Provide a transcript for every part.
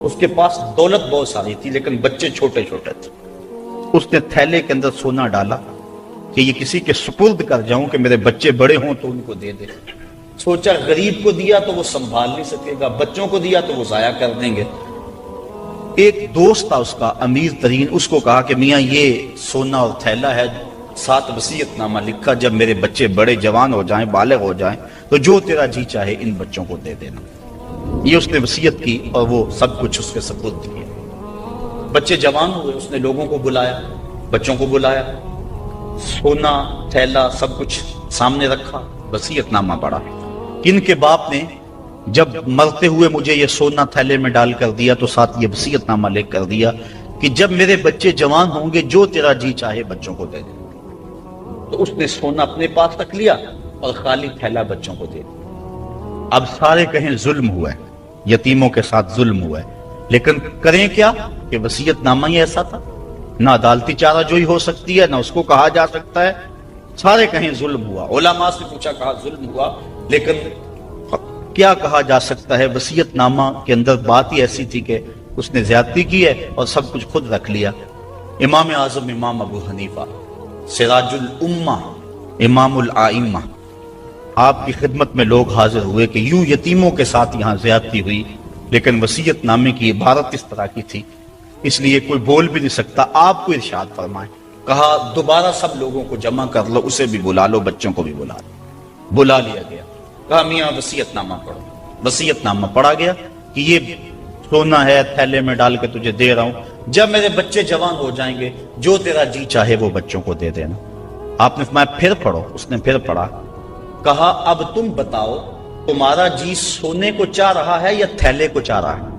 اس کے پاس دولت بہت ساری تھی لیکن بچے چھوٹے چھوٹے تھے. اس نے تھیلے کے اندر سونا ڈالا کہ یہ کسی کے سپرد کر جاؤں کہ میرے بچے بڑے ہوں تو ان کو دے دے. سوچا غریب کو دیا تو وہ سنبھال نہیں سکے گا، بچوں کو دیا تو وہ ضائع کر دیں گے. ایک دوست تھا اس کا امیر ترین، اس کو کہا کہ میاں یہ سونا اور تھیلا ہے، ساتھ وصیت نامہ لکھا، جب میرے بچے بڑے جوان ہو جائیں، بالغ ہو جائیں تو جو تیرا جی چاہے ان بچوں کو دے دینا. یہ اس نے وصیت کی اور وہ سب کچھ اس کے سپرد کیا. بچے جوان ہوئے، اس نے لوگوں کو بلایا، بچوں کو بلایا، سونا تھیلا سب کچھ سامنے رکھا، وصیت نامہ پڑھا. ان کے باپ نے جب مرتے ہوئے مجھے یہ سونا تھیلے میں ڈال کر دیا تو ساتھ یہ وصیت نامہ لکھ کر دیا کہ جب میرے بچے جوان ہوں گے جو تیرا جی چاہے بچوں کو دے دے. تو اس نے سونا اپنے پاس رکھ لیا اور خالی تھیلا بچوں کو دے دیا. اب سارے کہیں ظلم ہوا ہے، یتیموں کے ساتھ ظلم ہوا ہے، لیکن کریں کیا کہ وصیت نامہ ہی ایسا تھا، نہ عدالتی چارہ جوئی ہو سکتی ہے، نہ اس کو کہا جا سکتا ہے. سارے کہیں ظلم ہوا. علماء سے پوچھا، کہا ظلم ہوا، لیکن کیا کہا جا سکتا ہے؟ وصیت نامہ کے اندر بات ہی ایسی تھی کہ اس نے زیادتی کی ہے اور سب کچھ خود رکھ لیا. امام اعظم امام ابو حنیفہ سراج الامہ امام الائمہ، آپ کی خدمت میں لوگ حاضر ہوئے کہ یوں یتیموں کے ساتھ یہاں زیادتی ہوئی، لیکن وصیت نامے کی عبارت اس طرح کی تھی، اس لیے کوئی بول بھی نہیں سکتا. آپ کو ارشاد فرمائیں. کہا دوبارہ سب لوگوں کو جمع کر لو، اسے بھی بلا لو، بچوں کو بھی بلا لو. بلا لیا گیا. کہا میاں وصیت نامہ پڑھو. وصیت نامہ پڑھا گیا کہ یہ سونا ہے، تھیلے میں ڈال کے تجھے دے رہا ہوں، جب میرے بچے جوان ہو جائیں گے جو تیرا جی چاہے وہ بچوں کو دے دینا. آپ نے فرمایا پھر پڑھو. اس نے پھر پڑھا. کہا اب تم بتاؤ تمہارا جی سونے کو چاہ رہا ہے یا تھیلے کو چاہ رہا ہے؟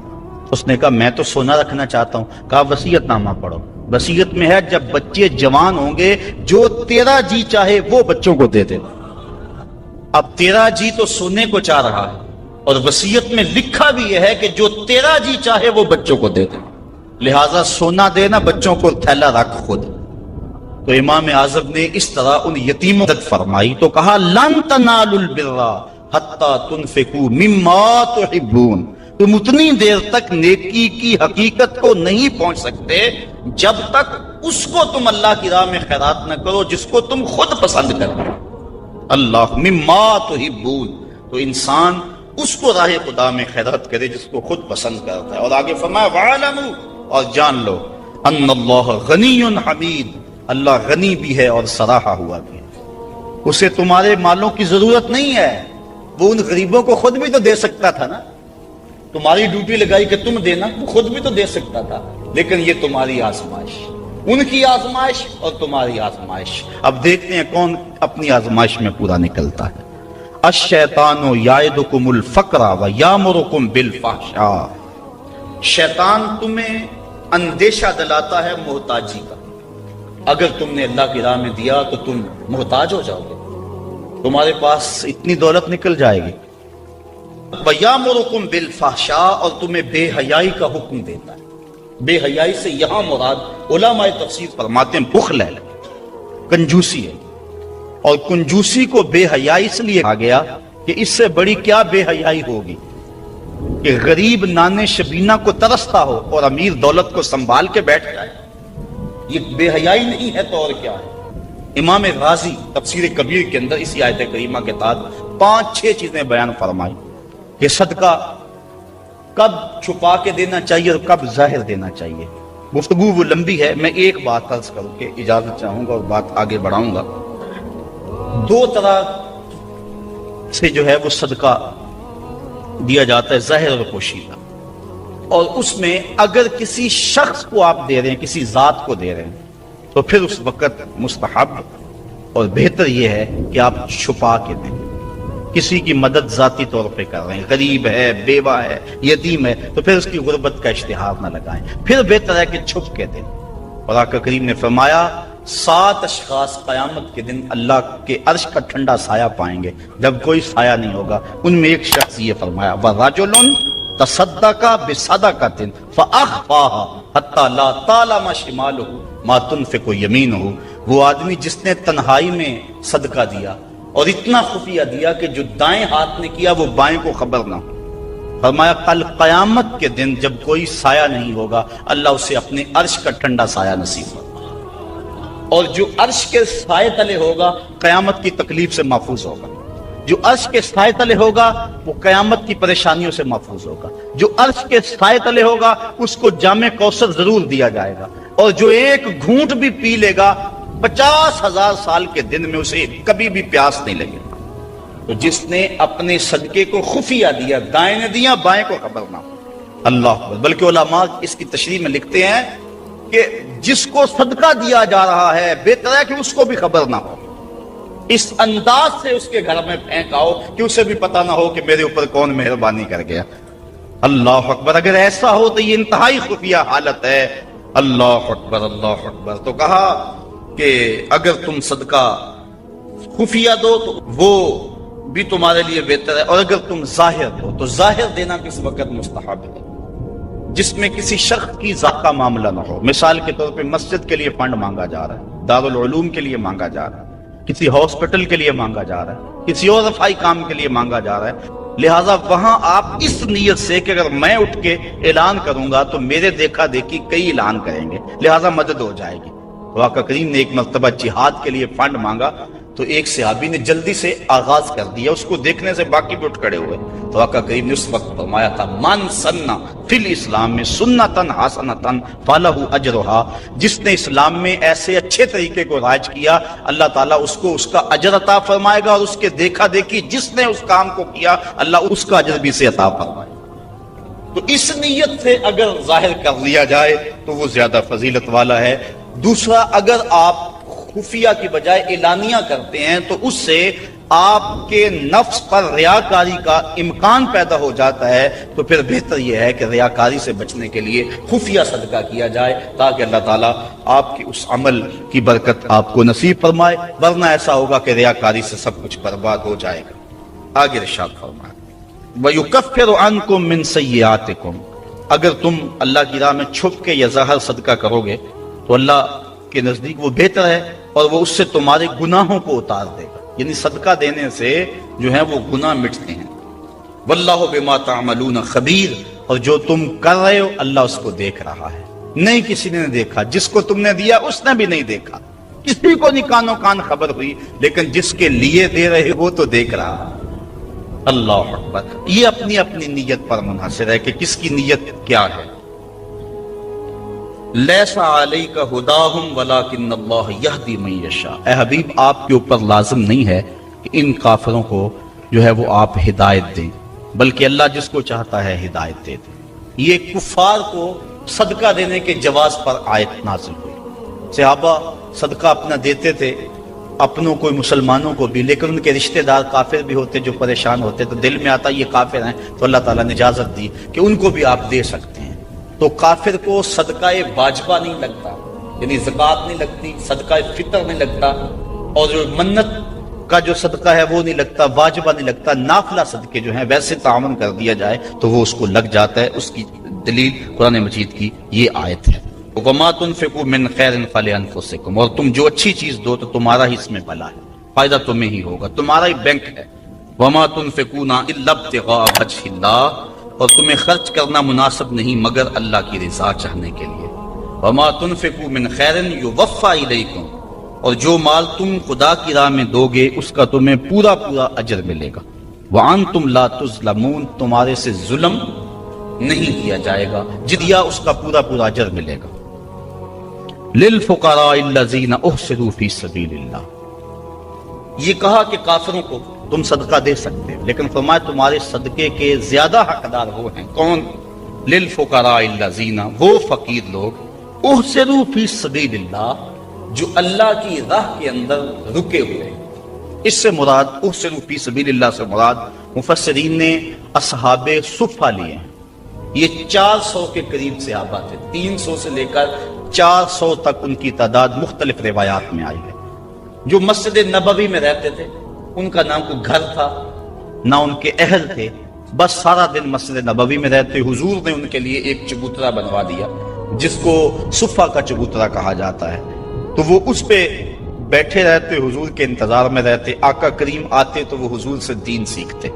اس نے کہا میں تو سونا رکھنا چاہتا ہوں. کہا وصیت نامہ پڑھو. وصیت میں ہے جب بچے جوان ہوں گے جو تیرا جی چاہے وہ بچوں کو دے دے. اب تیرا جی تو سونے کو چاہ رہا ہے اور وصیت میں لکھا بھی یہ ہے کہ جو تیرا جی چاہے وہ بچوں کو دے دے، لہٰذا سونا دینا، بچوں کو تھیلا رکھ خود. تو امام اعظم نے اس طرح ان یتیموں کی مدد فرمائی تو کہا لن تنالوا البر حتی تنفقوا مما تحبون، تم اتنی دیر تک نیکی کی حقیقت کو نہیں پہنچ سکتے جب تک اس کو تم اللہ کی راہ میں خیرات نہ کرو جس کو تم خود پسند کرو. اللہ مما تحبون، تو انسان اس کو راہ خدا میں خیرات کرے جس کو خود پسند کرتا ہے. اور آگے فرمایا وَعَلَمُوا، اور جان لو ان اللہ غنی حمید، اللہ غنی بھی ہے اور سراہا ہوا بھی ہے. اسے تمہارے مالوں کی ضرورت نہیں ہے، وہ ان غریبوں کو خود بھی تو دے سکتا تھا نا. تمہاری ڈیوٹی لگائی کہ تم دینا، وہ خود بھی تو دے سکتا تھا، لیکن یہ تمہاری آزمائش، ان کی آزمائش اور تمہاری آزمائش. اب دیکھتے ہیں کون اپنی آزمائش میں پورا نکلتا ہے. الشیطان یعدکم الفقر ویامرکم بالفحشاء، شیطان تمہیں اندیشہ دلاتا ہے محتاجی کا. اگر تم نے اللہ کی راہ میں دیا تو تم محتاج ہو جاؤ گے، تمہارے پاس اتنی دولت نکل جائے گی. وَيَأْمُرُكُمْ بِالْفَحْشَاءِ، اور تمہیں بے حیائی کا حکم دیتا ہے. بے حیائی سے یہاں مراد علماء تفسیر فرماتے ہیں بخل ہے، کنجوسی ہے. اور کنجوسی کو بے حیائی اس لیے کہا گیا کہ اس سے بڑی کیا بے حیائی ہوگی کہ غریب نانے شبینہ کو ترستا ہو اور امیر دولت کو سنبھال کے بیٹھ جائے. یہ بے حیائی نہیں ہے تو اور کیا ہے. امام غازی تفسیر کبیر کے اندر اسی آیت کریمہ کے تحت 5-6 چیزیں بیان فرمائی کہ صدقہ کب چھپا کے دینا چاہیے اور کب ظاہر دینا چاہیے. گفتگو وہ لمبی ہے، میں ایک بات عرض کر کے اجازت چاہوں گا اور بات آگے بڑھاؤں گا. 2 طرح سے جو ہے وہ صدقہ دیا جاتا ہے، ظاہر اور پوشیدہ. اور اس میں اگر کسی شخص کو آپ دے رہے ہیں، کسی ذات کو دے رہے ہیں، تو پھر اس وقت مستحب اور بہتر یہ ہے کہ آپ چھپا کے دیں. کسی کی مدد ذاتی طور پہ کر رہے ہیں، غریب ہے، بیوہ ہے، یتیم ہے، تو پھر اس کی غربت کا اشتہار نہ لگائیں، پھر بہتر ہے کہ چھپ کے دیں. اور آقا کریم نے فرمایا 7 اشخاص قیامت کے دن اللہ کے عرش کا ٹھنڈا سایہ پائیں گے جب کوئی سایہ نہیں ہوگا. ان میں ایک شخص یہ فرمایا وَرَجُلٌ تصدق بصدقة فأخفاها حتى لا تعلم شماله ما تنفق يمينه، وہ آدمی جس نے تنہائی میں صدقہ دیا اور اتنا خفیہ دیا کہ جو دائیں ہاتھ نے کیا وہ بائیں کو خبر نہ ہو. فرمایا کل قیامت کے دن جب کوئی سایہ نہیں ہوگا اللہ اسے اپنے عرش کا ٹھنڈا سایہ نصیب ہوگا، اور جو عرش کے سائے تلے ہوگا قیامت کی تکلیف سے محفوظ ہوگا، جو عرش کے سائے تلے ہوگا وہ قیامت کی پریشانیوں سے محفوظ ہوگا، جو عرش کے سائے تلے ہوگا اس کو جام کوثر ضرور دیا جائے گا، اور جو ایک گھونٹ بھی پی لے گا 50,000 سال کے دن میں اسے کبھی بھی پیاس نہیں لگے گا۔ تو جس نے اپنے صدقے کو خفیہ دیا، دائیں نے دیا بائیں کو خبر نہ ہو، اللہ اکبر۔ بلکہ علماء اس کی تشریح میں لکھتے ہیں کہ جس کو صدقہ دیا جا رہا ہے بہتر ہے کہ اس کو بھی خبر نہ ہو، اس انداز سے اس کے گھر میں پھینک آؤ کہ اسے بھی پتہ نہ ہو کہ میرے اوپر کون مہربانی کر گیا۔ اللہ اکبر۔ اگر ایسا ہو تو یہ انتہائی خفیہ حالت ہے۔ اللہ اکبر اللہ اکبر۔ تو کہا کہ اگر تم صدقہ خفیہ دو تو وہ بھی تمہارے لیے بہتر ہے، اور اگر تم ظاہر دو تو ظاہر دینا کس وقت مستحب ہے، جس میں کسی شخص کی ذات کا معاملہ نہ ہو۔ مثال کے طور پہ مسجد کے لیے فنڈ مانگا جا رہا ہے، دارالعلوم کے لیے مانگا جا رہا ہے، کسی ہاسپٹل کے لیے مانگا جا رہا ہے، کسی اور رفائی کام کے لیے مانگا جا رہا ہے، لہٰذا وہاں آپ اس نیت سے کہ اگر میں اٹھ کے اعلان کروں گا تو میرے دیکھا دیکھی کئی اعلان کریں گے، لہٰذا مدد ہو جائے گی۔ تو آقا کریم نے ایک مرتبہ جہاد کے لیے فنڈ مانگا تو ایک صحابی نے جلدی سے آغاز کر دیا، اس کو دیکھنے سے باقی بھی اٹھ کھڑے ہوئے۔ تو آقا کریم نے اس وقت فرمایا تھا من سنہ فی الاسلام میں سنتن حسنتن فلہ اجرہا، جس نے اسلام میں ایسے اچھے طریقے کو رائج کیا اللہ تعالیٰ اس کو اس کا اجر عطا فرمائے گا، اور اس کے دیکھا دیکھی جس نے اس کام کو کیا اللہ اس کا اجر بھی اسے عطا فرمائے گا۔ تو اس نیت سے اگر ظاہر کر لیا جائے تو وہ زیادہ فضیلت والا ہے۔ دوسرا، اگر آپ خفیہ کی بجائے اعلانیہ کرتے ہیں تو اس سے آپ کے نفس پر ریاکاری کا امکان پیدا ہو جاتا ہے، تو پھر بہتر یہ ہے کہ ریاکاری سے بچنے کے لیے خفیہ صدقہ کیا جائے تاکہ اللہ تعالیٰ آپ کے اس عمل کی برکت آپ کو نصیب فرمائے، ورنہ ایسا ہوگا کہ ریاکاری سے سب کچھ برباد ہو جائے گا۔ آگے ارشاد فرمائے وَيُكَفِّرُ عَنْكُم مِّن سَيِّئَاتِكُم، اگر تم اللہ کی راہ میں چھپ کے یا ظاہر صدقہ کرو گے تو اللہ کے نزدیک وہ بہتر ہے، اور وہ اس سے تمہارے گناہوں کو اتار دے گا، یعنی صدقہ دینے سے جو ہے وہ گناہ مٹتے ہیں۔ واللہ بما تعملون خبیر، اور جو تم کر رہے ہو اللہ اس کو دیکھ رہا ہے، نہیں کسی نے دیکھا، جس کو تم نے دیا اس نے بھی نہیں دیکھا، کسی کو نہیں کانوں کان خبر ہوئی، لیکن جس کے لیے دے رہے وہ تو دیکھ رہا۔ اللہ اکبر۔ یہ اپنی اپنی نیت پر منحصر ہے کہ کس کی نیت کیا ہے۔ لیس علیک ہداہم ولکن اللہ یہدی من یشاء، اے حبیب آپ کے اوپر لازم نہیں ہے کہ ان کافروں کو جو ہے وہ آپ ہدایت دیں، بلکہ اللہ جس کو چاہتا ہے ہدایت دے دے۔ یہ کفار کو صدقہ دینے کے جواز پر آیت نازل ہوئی۔ صحابہ صدقہ اپنا دیتے تھے، اپنوں کو مسلمانوں کو بھی، لیکن ان کے رشتہ دار کافر بھی ہوتے جو پریشان ہوتے، تو دل میں آتا یہ کافر ہیں، تو اللہ تعالیٰ نے اجازت دی کہ ان کو بھی آپ دے سکتے ہیں۔ تو کافر کو صدقہ واجبہ نہیں لگتا، یعنی زکوٰۃ نہیں لگتی، صدقہ فطر نہیں لگتا، اور جو منت کا جو صدقہ ہے وہ نہیں لگتا، واجبہ نہیں لگتا، نافلہ صدقے جو ہیں ویسے تعاون کر دیا جائے تو وہ اس کو لگ جاتا ہے۔ اس کی دلیل قرآن مجید کی یہ آیت ہے۔ وَمَا تُنْفِقُوا مِنْ خَيْرٍ فَلِأَنفُسِكُمْ، اور تم جو اچھی چیز دو تو تمہارا ہی اس میں بھلا ہے، فائدہ تمہیں ہی ہوگا، تمہارا ہی بینک ہے۔ وَمَا تُنْفِقُونَ إِلَّا ابْتِغَاءَ وَجْهِ اللَّهِ، اور تمہیں خرچ کرنا مناسب نہیں مگر اللہ کی رضا چاہنے کے لیے۔ وَمَا تُنْفِقُوا مِنْ خَيْرٍ يُوَفَّى إِلَيْكُمْ، اور جو مال تم خدا کی راہ میں دو گے اس کا تمہیں پورا پورا اجر ملے گا۔ وَأَنْتُمْ لَا تُظْلَمُونَ، تمہارے سے ظلم نہیں کیا جائے گا، جدیا اس کا پورا پورا اجر ملے گا۔ لِلْفُقَرَاءِ الَّذِينَ أُحْصِرُوا فِي سَبِيلِ اللَّهِ، یہ کہا کہ کافروں کو تم صدقہ دے سکتے ہو، لیکن فرمایا تمہارے صدقے کے زیادہ حقدار وہ ہیں، کون؟ للفقراء الذین، وہ فقیر لوگ، احسروا فی سبیل اللہ، جو اللہ کی راہ کے اندر رکے ہوئے۔ اس سے مراد احسروا فی سبیل اللہ سے مراد مفسرین نے اصحاب صفہ لیے ہیں۔ یہ 400 کے قریب صحابہ تھے، 300 سے لے کر 400 تک ان کی تعداد مختلف روایات میں آئی ہے، جو مسجد نبوی میں رہتے تھے۔ ان کا نام کوئی گھر تھا نہ ان کے اہل تھے، بس سارا دن مسجد نبوی میں رہتے۔ حضور نے ان کے لیے ایک چبوترا بنوا دیا جس کو صفہ کا چبوترا کہا جاتا ہے، تو وہ اس پہ بیٹھے رہتے، حضور کے انتظار میں رہتے۔ آقا کریم آتے تو وہ حضور سے دین سیکھتے،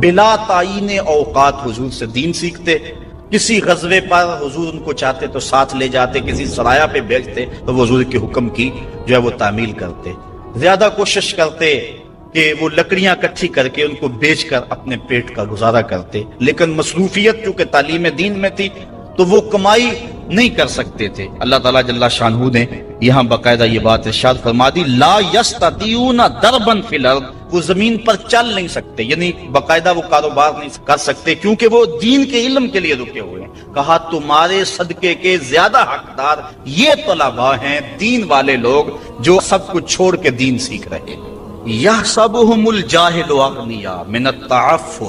بلا تعین اوقات حضور سے دین سیکھتے، کسی غزوے پر حضور ان کو چاہتے تو ساتھ لے جاتے، کسی سرایہ پہ بھیجتے تو وہ حضور کے حکم کی جو ہے وہ تعمیل کرتے، زیادہ کوشش کرتے کہ وہ لکڑیاں اکٹھی کر کے ان کو بیچ کر اپنے پیٹ کا گزارا کرتے، لیکن مصروفیت چونکہ تعلیم دین میں تھی تو وہ کمائی نہیں کر سکتے تھے۔ اللہ تعالیٰ جل شانہ نے یہاں باقاعدہ یہ بات ارشاد فرما دی، لا یستطیعون ضربا فی الارض، وہ زمین پر چل نہیں سکتے، یعنی باقاعدہ وہ کاروبار نہیں کر سکتے کیونکہ وہ دین کے علم کے لیے رکے ہوئے ہیں۔ کہا تمہارے صدقے کے زیادہ حقدار یہ طلباء ہیں، دین والے لوگ جو سب کچھ چھوڑ کے دین سیکھ رہے ہیں۔ یحسبهم الجاہل اغنیاء من التعفف،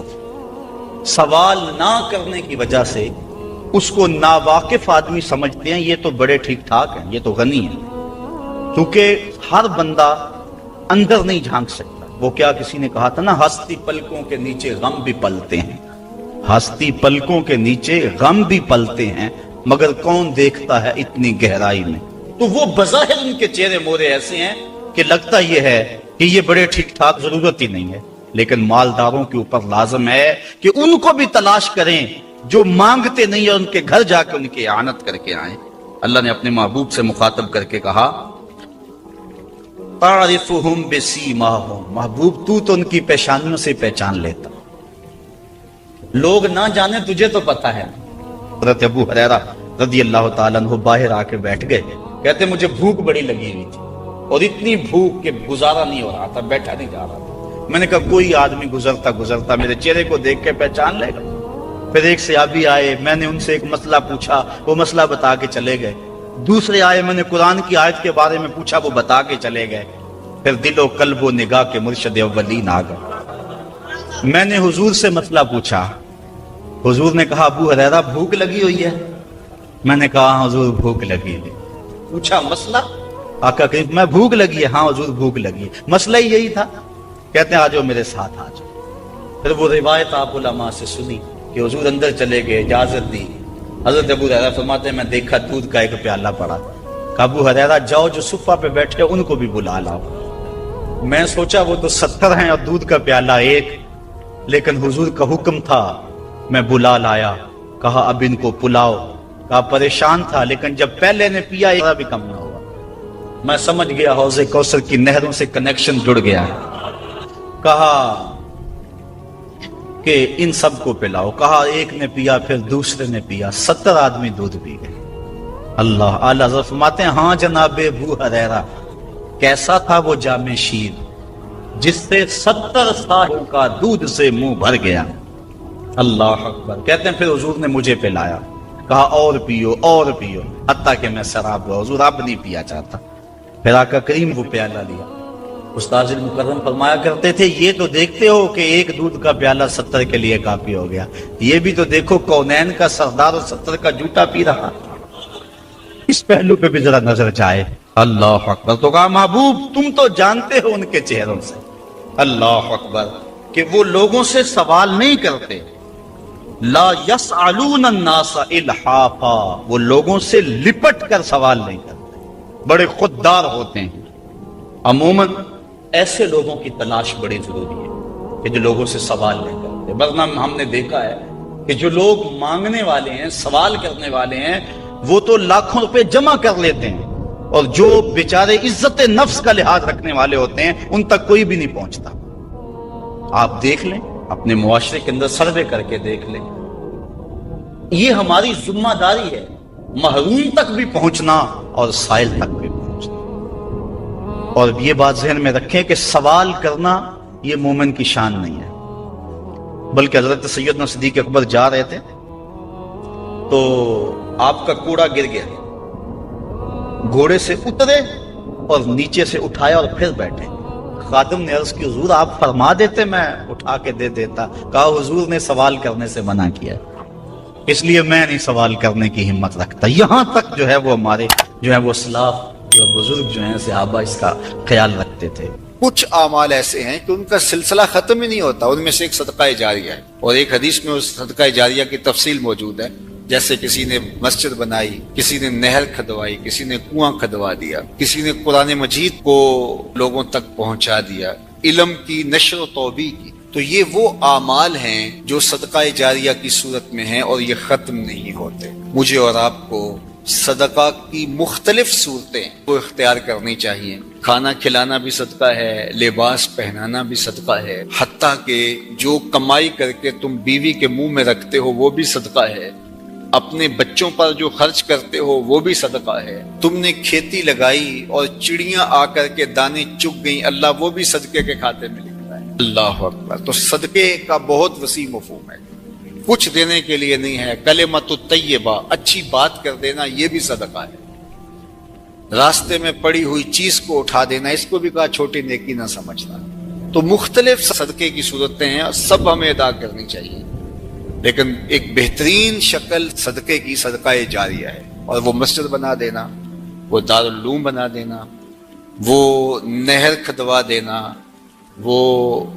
سوال نہ کرنے کی وجہ سے اس کو ناواقف آدمی سمجھتے ہیں یہ تو بڑے ٹھیک ٹھاک ہیں، یہ تو غنی ہیں، کیونکہ ہر بندہ اندر نہیں جھانک سکتا۔ وہ کیا کسی نے کہا تھا نا، ہستی پلکوں کے نیچے غم بھی پلتے ہیں، ہستی پلکوں کے نیچے غم بھی پلتے ہیں، مگر کون دیکھتا ہے اتنی گہرائی میں۔ تو وہ بظاہر ان کے چہرے مورے ایسے ہیں کہ لگتا یہ ہے کہ یہ بڑے ٹھیک ٹھاک، ضرورت ہی نہیں ہے، لیکن مالداروں کے اوپر لازم ہے کہ ان کو بھی تلاش کریں جو مانگتے نہیں اور ان کے گھر جا کے ان کی اعانت کر کے آئیں۔ اللہ نے اپنے محبوب سے مخاطب کر کے کہا تعرفهم بسیماہم، محبوب تو ان کی پیشانیوں سے پہچان لیتا، لوگ نہ جانے تجھے تو پتا ہے۔ حضرت ابو ہریرہ رضی اللہ تعالیٰ عنہ باہر آ کے بیٹھ گئے، کہتے مجھے بھوک بڑی لگی ہوئی تھی اور اتنی بھوک کہ گزارا نہیں ہو رہا تھا، بیٹھا نہیں جا رہا تھا۔ میں نے کہا کوئی آدمی گزرتا میرے چہرے کو دیکھ کے پہچان لے گا۔ پھر ایک صحابی آئے، میں نے ان سے ایک مسئلہ پوچھا، وہ مسئلہ بتا کے چلے گئے۔ دوسرے آئے، میں نے قرآن کی آیت کے بارے میں پوچھا، وہ بتا کے چلے گئے۔ پھر دل و قلب و نگاہ کے مرشد اولین آ گئے۔ میں نے حضور سے مسئلہ پوچھا، حضور نے کہا ابو ہریرہ بھوک لگی ہوئی ہے؟ میں نے کہا ہاں حضور بھوک لگی ہے۔ پوچھا مسئلہ؟ آقا کریم میں بھوک لگی ہے، ہاں حضور بھوک لگی ہے۔ مسئلہ ہی یہی تھا۔ کہتے ہیں آ جاؤ میرے ساتھ آ جاؤ۔ پھر وہ روایت آپ علماء سے سنی کہ حضور اندر چلے گئے، اجازت دی۔ حضرت ابو ہریرہ فرماتے ہیں میں دیکھا دودھ کا ایک پیالہ پڑا، کہا ابو ہریرہ جاؤ جو صفہ پہ بیٹھے ان کو بھی بلا لاؤ۔ میں سوچا وہ تو 70 ہیں اور دودھ کا پیالہ ایک، لیکن حضور کا حکم تھا، میں بلا لایا۔ کہا اب ان کو پلاؤ۔ کہا پریشان تھا لیکن جب پہلے نے پیا ذرا بھی کم نہ ہوا۔ میں سمجھ گیا حوض کوثر کی نہروں سے کنیکشن جڑ گیا۔ کہا کہ ان سب کو پلاؤ۔ کہا ایک نے پیا، پھر دوسرے نے پیا، 70 آدمی دودھ پی گئے۔ اللہ اعلیٰ حضرت فرماتے ہیں ہاں جناب ابو ہریرہ کیسا تھا وہ جام شیر جس سے 70 سالوں کا دودھ سے منہ بھر گیا۔ اللہ اکبر۔ کہتے ہیں پھر حضور نے مجھے پلایا، کہا اور پیو اور پیو، حتیٰ کہ میں سراب ہوا، حضور اب نہیں پیا چاہتا۔ پھر آقا کریم وہ پیالہ لیا۔ استاذ المکرم فرمایا کرتے تھے یہ تو دیکھتے ہو کہ ایک دودھ کا پیالہ 70 کے لیے کافی ہو گیا، یہ بھی تو دیکھو کونین کا سردار اور 70 کا جوٹا پی رہا۔ اس پہلو پہ بھی ذرا نظر جائے۔ اللہ اکبر۔ تو کہا محبوب تم تو جانتے ہو ان کے چہروں سے، اللہ اکبر، کہ وہ لوگوں سے سوال نہیں کرتے۔ لا یسألون الناس الحافا، وہ لوگوں سے لپٹ کر سوال نہیں کرتے، بڑے خوددار ہوتے ہیں۔ عموماً ایسے لوگوں کی تلاش بڑی ضروری ہے کہ جو لوگوں سے سوال نہیں کرتے، ورنہ ہم نے دیکھا ہے کہ جو لوگ مانگنے والے ہیں، سوال کرنے والے ہیں، وہ تو لاکھوں روپے جمع کر لیتے ہیں، اور جو بیچارے عزت نفس کا لحاظ رکھنے والے ہوتے ہیں ان تک کوئی بھی نہیں پہنچتا۔ آپ دیکھ لیں اپنے معاشرے کے اندر سروے کر کے دیکھ لیں، یہ ہماری ذمہ داری ہے محروم تک بھی پہنچنا اور سائل تک بھی پہنچنا۔ اور یہ بات ذہن میں رکھیں کہ سوال کرنا یہ مومن کی شان نہیں ہے، بلکہ حضرت سیدنا صدیق اکبر جا رہے تھے تو آپ کا کوڑا گر گیا، گھوڑے سے اترے اور نیچے سے اٹھایا اور پھر بیٹھے۔ خادم نے عرض کی حضور آپ فرما دیتے میں اٹھا کے دے دیتا۔ کہا حضور نے سوال کرنے سے منع کیا، اس لیے میں نہیں سوال کرنے کی ہمت رکھتا۔ یہاں تک جو ہے وہ ہمارے جو ہے وہ اسلاف جو بزرگ جو ہیں صحابہ اس کا خیال رکھتے تھے۔ کچھ اعمال ایسے ہیں کہ ان کا سلسلہ ختم ہی نہیں ہوتا، ان میں سے ایک صدقہ جاریہ ہے، اور ایک حدیث میں اس صدقہ جاریہ کی تفصیل موجود ہے، جیسے کسی نے مسجد بنائی، کسی نے نہر کھدوائی، کسی نے کنواں کھدوا دیا، کسی نے قرآن مجید کو لوگوں تک پہنچا دیا، علم کی نشر و توبیع کی، تو یہ وہ اعمال ہیں جو صدقہ جاریہ کی صورت میں ہیں اور یہ ختم نہیں ہوتے. مجھے اور آپ کو صدقہ کی مختلف صورتیں وہ اختیار کرنی چاہیے. کھانا کھلانا بھی صدقہ ہے، لباس پہنانا بھی صدقہ ہے، حتیٰ کہ جو کمائی کر کے تم بیوی کے منہ میں رکھتے ہو وہ بھی صدقہ ہے، اپنے بچوں پر جو خرچ کرتے ہو وہ بھی صدقہ ہے. تم نے کھیتی لگائی اور چڑیاں آ کر کے دانے چگ گئیں، اللہ وہ بھی صدقے کے کھاتے میں لکھ رہا ہے. اللہ اکبر. تو صدقے کا بہت وسیع مفہوم ہے، کچھ دینے کے لیے نہیں ہے. کلمۃ الطیبہ، اچھی بات کر دینا، یہ بھی صدقہ ہے. راستے میں پڑی ہوئی چیز کو اٹھا دینا، اس کو بھی کہا چھوٹی نیکی نہ سمجھنا. تو مختلف صدقے کی صورتیں ہیں اور سب ہمیں ادا کرنی چاہیے، لیکن ایک بہترین شکل صدقے کی صدقہ جاریہ ہے. اور وہ مسجد بنا دینا، وہ دارالعلوم بنا دینا، وہ نہر کھدوا دینا، وہ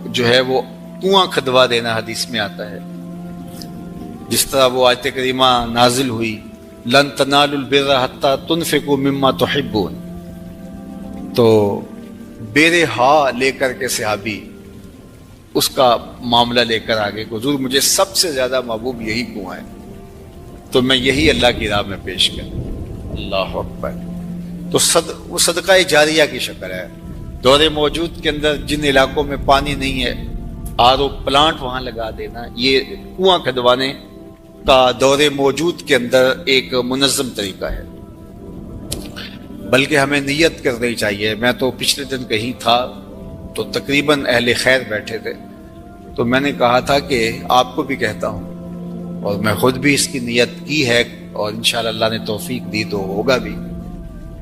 جو ہے وہ کنواں کھدوا دینا حدیث میں آتا ہے. جس طرح وہ آیت کریمہ نازل ہوئی، لن تنالوا البر حتى تنفقوا مما تحبون، تو بیر ہا لے کر کے صحابی اس کا معاملہ لے کر آگے، حضور مجھے سب سے زیادہ محبوب یہی کنواں ہے تو میں یہی اللہ کی راہ میں پیش کروں. اللہ اکبر. تو وہ صدقہ جاریہ کی شکل ہے. دور موجود کے اندر جن علاقوں میں پانی نہیں ہے، آر او پلانٹ وہاں لگا دینا، یہ کنواں کھدوانے کا دور موجود کے اندر ایک منظم طریقہ ہے. بلکہ ہمیں نیت کرنی چاہیے. میں تو پچھلے دن کہیں تھا تو تقریباً اہل خیر بیٹھے تھے، تو میں نے کہا تھا کہ آپ کو بھی کہتا ہوں، اور میں خود بھی اس کی نیت کی ہے، اور انشاءاللہ اللہ نے توفیق دی تو ہوگا بھی،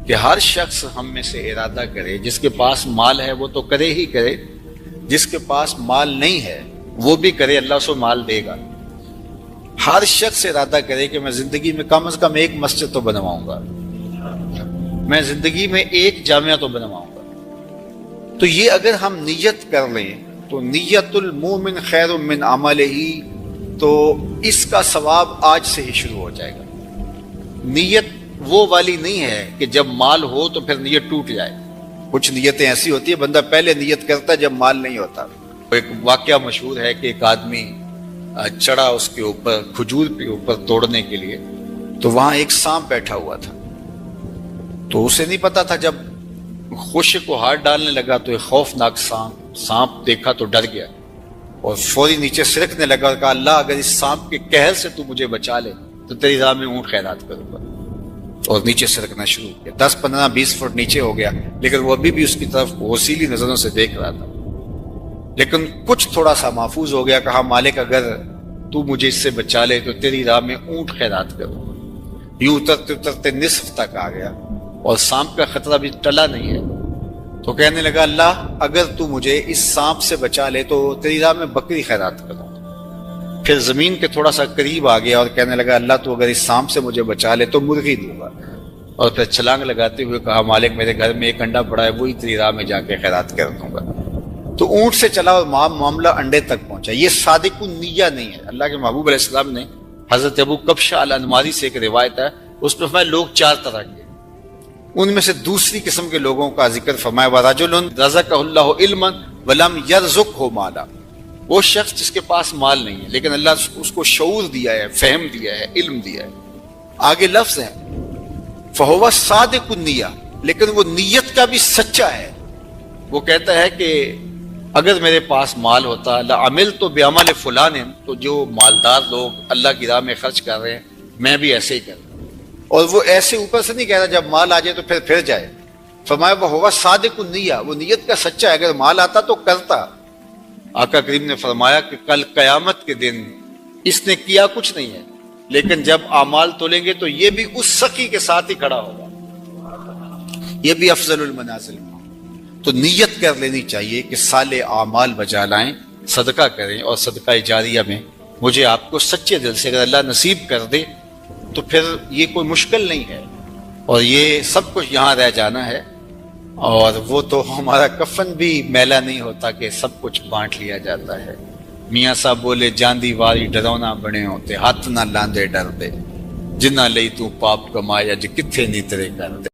کہ ہر شخص ہم میں سے ارادہ کرے. جس کے پاس مال ہے وہ تو کرے ہی کرے، جس کے پاس مال نہیں ہے وہ بھی کرے، اللہ اسے مال دے گا. ہر شخص ارادہ کرے کہ میں زندگی میں کم از کم ایک مسجد تو بنواؤں گا، میں زندگی میں ایک جامعہ تو بنواؤں گا. تو یہ اگر ہم نیت کر لیں تو نیت المومن خیر من عملہ، تو اس کا ثواب آج سے ہی شروع ہو جائے گا. نیت وہ والی نہیں ہے کہ جب مال ہو تو پھر نیت ٹوٹ جائے. کچھ نیتیں ایسی ہوتی ہیں بندہ پہلے نیت کرتا ہے جب مال نہیں ہوتا. ایک واقعہ مشہور ہے کہ ایک آدمی چڑھا اس کے اوپر کھجور کے اوپر توڑنے کے لیے، تو وہاں ایک سانپ بیٹھا ہوا تھا. تو اسے نہیں پتا تھا، جب خوشے کو ہاتھ ڈالنے لگا تو ایک خوفناک سانپ دیکھا تو ڈر گیا اور فوری نیچے سرکنے لگا اور کہا اللہ اگر اس سانپ کے قہر سے تو مجھے بچا لے تو تیری راہ میں اونٹ خیرات کروں گا. اور نیچے سرکنا شروع کیا. 10 15 20 فٹ نیچے ہو گیا، لیکن وہ ابھی بھی اس کی طرف غسیلی نظروں سے دیکھ رہا تھا. لیکن کچھ تھوڑا سا محفوظ ہو گیا. کہا مالک اگر تو مجھے اس سے بچا لے تو تیری راہ میں اونٹ خیرات کروں گا. یوں اترتے اترتے نصف تک آ گیا اور سانپ کا خطرہ بھی ٹلا نہیں ہے. تو کہنے لگا اللہ اگر تو مجھے اس سانپ سے بچا لے تو تیری راہ میں بکری خیرات کروں. پھر زمین کے تھوڑا سا قریب آ گیا اور کہنے لگا اللہ تو اگر اس سانپ سے مجھے بچا لے تو مرغی دوں گا. اور پھر چھلانگ لگاتے ہوئے کہا مالک میرے گھر میں ایک انڈا پڑا ہے وہی تیری راہ میں جا کے خیرات کر دوں گا. تو اونٹ سے چلا اور معاملہ انڈے تک پہنچا. یہ صادق النیہ نہیں ہے. اللہ کے محبوب علیہ السلام نے حضرت ابو کبشہ الانماری سے ایک روایت ہے، اس میں فرمایا لوگ 4 طرح کے، ان میں سے دوسری قسم کے لوگوں کا ذکر فرمایا وَرَجُلٌ رَزَقَهُ اللَّهُ عِلْمًا وَلَمْ يَرْزُقْهُ مَالًا. وہ شخص جس کے پاس مال نہیں ہے لیکن اللہ اس کو شعور دیا ہے، فہم دیا ہے، علم دیا ہے. آگے لفظ ہے فَهُوَ صَادِقُ النِّيَّةِ، لیکن وہ نیت کا بھی سچا ہے. وہ کہتا ہے کہ اگر میرے پاس مال ہوتا لَعَمِلْتُ بِعَمَلِ فُلَانٍ، تو جو مالدار لوگ اللہ کی راہ میں خرچ کر رہے ہیں میں بھی ایسے ہی کرتا. اور وہ ایسے اوپر سے نہیں کہہ رہا جب مال آ جائے تو پھر جائے. فرمایا وَهُوَ صَادِقُ النِّيَّةِ، وہ نیت کا سچا ہے. اگر مال آتا تو کرتا. آقا کریم نے فرمایا کہ کل قیامت کے دن اس نے کیا کچھ نہیں ہے، لیکن جب اعمال تولیں گے تو یہ بھی اس سخی کے ساتھ ہی کھڑا ہوگا، یہ بھی افضل المنازل. تو نیت کر لینی چاہیے کہ صالح اعمال بجا لائیں، صدقہ کریں. اور صدقہ جاریہ میں مجھے آپ کو سچے دل سے اگر اللہ نصیب کر دے تو پھر یہ کوئی مشکل نہیں ہے، اور یہ سب کچھ یہاں رہ جانا ہے. اور وہ تو ہمارا کفن بھی میلا نہیں ہوتا کہ سب کچھ بانٹ لیا جاتا ہے. میاں صاحب بولے جاندی واری ڈرونا بنے ہوتے ہاتھ نہ لاندے ڈر دے، جنہ لئی تو پاپ کمایا جو کتھے نہیں تیرے کر دے.